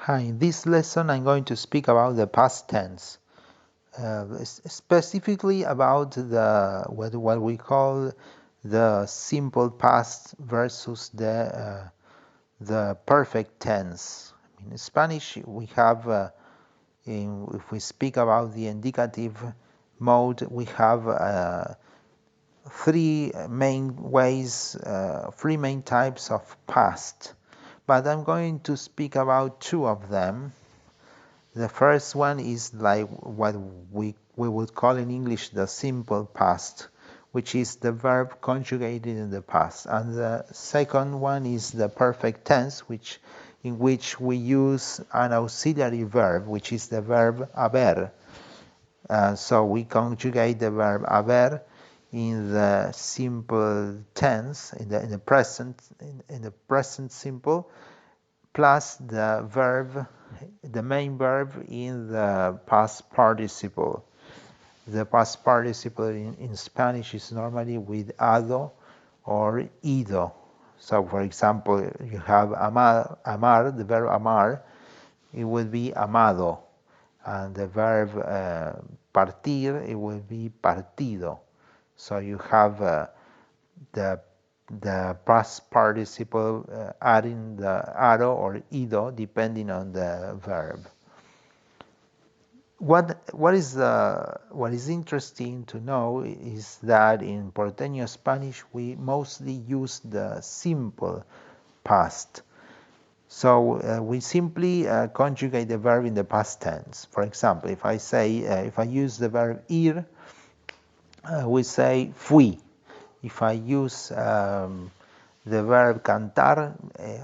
Hi, in this lesson I'm going to speak about the past tense, specifically about what we call the simple past versus the perfect tense. In Spanish we have if we speak about the indicative mode, we have three main types of past, but I'm going to speak about two of them. The first one is like what we would call in English the simple past, which is the verb conjugated in the past. And the second one is the perfect tense, in which we use an auxiliary verb, which is the verb haber. So we conjugate the verb haber in the simple tense, in the present simple, plus the main verb in the past participle. The past participle in Spanish is normally with ado or ido. So, for example, you have amar, the verb amar, it would be amado, and the verb partir, it would be partido. So you have the past participle adding the ado or ido depending on the verb. What is interesting to know is that in Porteño Spanish we mostly use the simple past. So we simply conjugate the verb in the past tense. For example, if I use the verb ir, we say fui. If I use the verb cantar,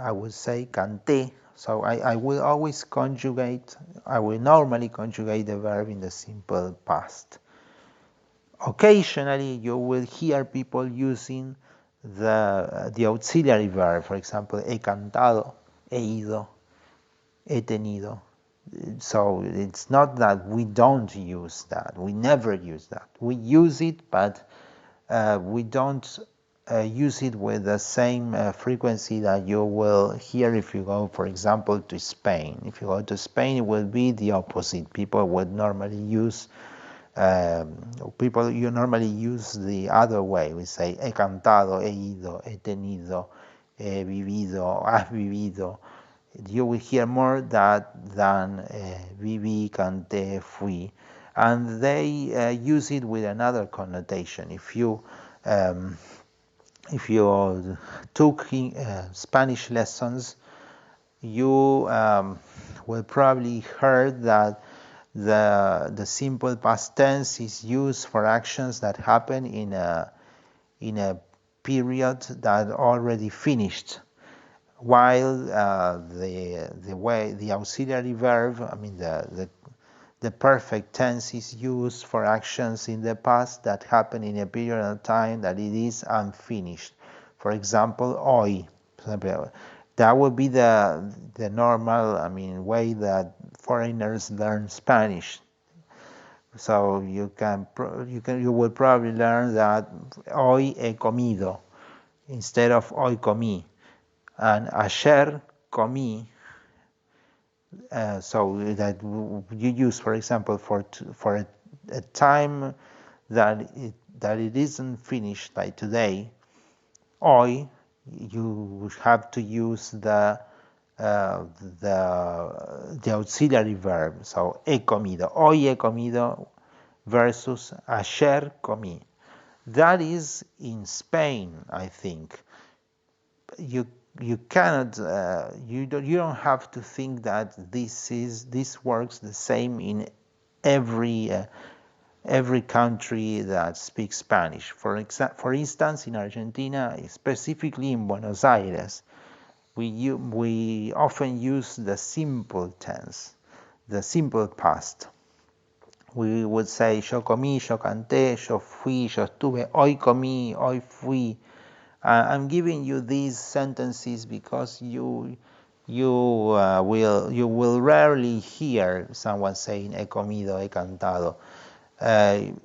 I would say canté. So I will normally conjugate the verb in the simple past. Occasionally, you will hear people using the auxiliary verb, for example, he cantado, he ido, he tenido. So it's not that we don't use that. We never use that. We use it, but we don't use it with the same frequency that you will hear if you go, for example, to Spain. If you go to Spain, it will be the opposite. People normally use the other way. We say he cantado, he ido, he tenido, he vivido, has vivido. You will hear more that than viví, canté, fui, and they use it with another connotation. If you took Spanish lessons, you will probably heard that the simple past tense is used for actions that happen in a period that already finished, while the auxiliary verb, I mean the perfect tense, is used for actions in the past that happen in a period of time that it is unfinished. For example, hoy. That would be the normal, way that foreigners learn Spanish. So you will probably learn that hoy he comido instead of hoy comí, and ayer comí. So that you use, for example, for a time that it isn't finished, like today, hoy, you have to use the auxiliary verb. So he comido, hoy he comido versus ayer comí. That is in Spain, I think. You cannot you don't have to think that this works the same in every country that speaks Spanish. For instance, in Argentina, specifically in Buenos Aires, we often use the simple tense, the simple past. We would say yo comí, yo canté, yo fui, yo estuve, hoy comí, hoy fui. I'm giving you these sentences because you will rarely hear someone saying he comido, he cantado.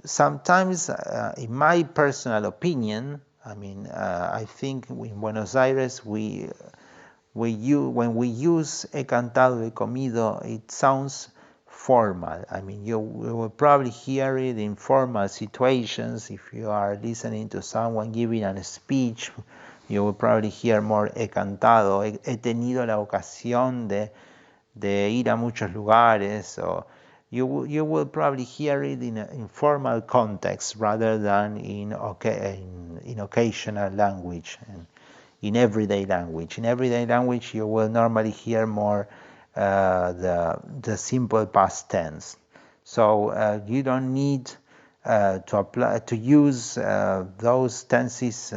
Sometimes, in my personal opinion, I think in Buenos Aires we when we use he cantado, he comido, it sounds formal. I mean, you will probably hear it in formal situations. If you are listening to someone giving a speech, you will probably hear more he cantado. He tenido la ocasión de ir a muchos lugares. Or you will probably hear it in formal context rather than in occasional language. And in everyday language. In everyday language, you will normally hear more the simple past tense. So you don't need to use those tenses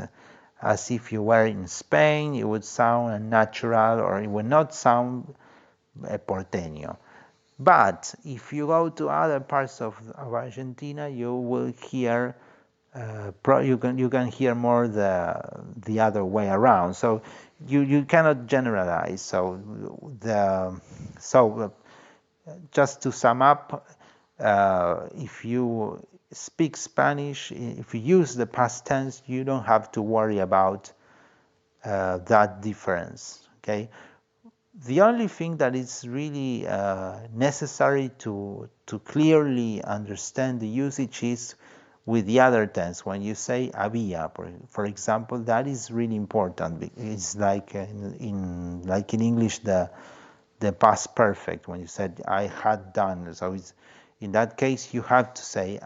as if you were in Spain. It would sound unnatural, or it would not sound porteño. But if you go to other parts of Argentina, you will hear you can hear more the other way around. So you cannot generalize. So just to sum up, if you speak Spanish, if you use the past tense, you don't have to worry about that difference. Okay. The only thing that is really necessary to clearly understand the usage is with the other tense. When you say había, for example, that is really important. It's like in English the past perfect. When you said I had done, so it's, in that case you have to say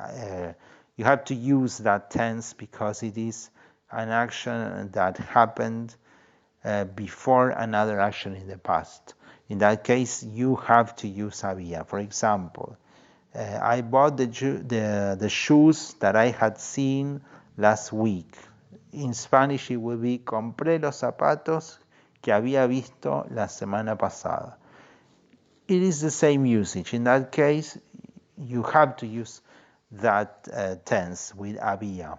you have to use that tense because it is an action that happened before another action in the past. In that case, you have to use había. For example, I bought the shoes that I had seen last week. In Spanish, it will be compré los zapatos que había visto la semana pasada. It is the same usage. In that case, you have to use that tense with había.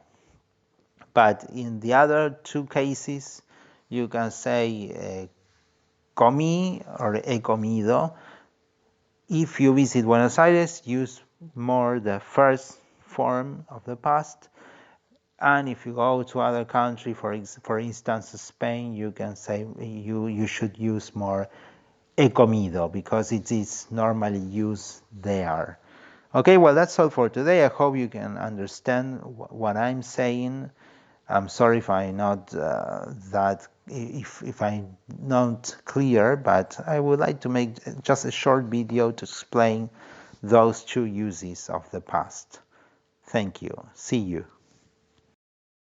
But in the other two cases, you can say comí or he comido. If you visit Buenos Aires, use more the first form of the past. And if you go to other country, for instance Spain, you can say you should use more he comido because it is normally used there. Okay, well, that's all for today. I hope you can understand what I'm saying. I'm sorry if I'm not if I'm not clear, but I would like to make just a short video to explain those two uses of the past. Thank you. See you.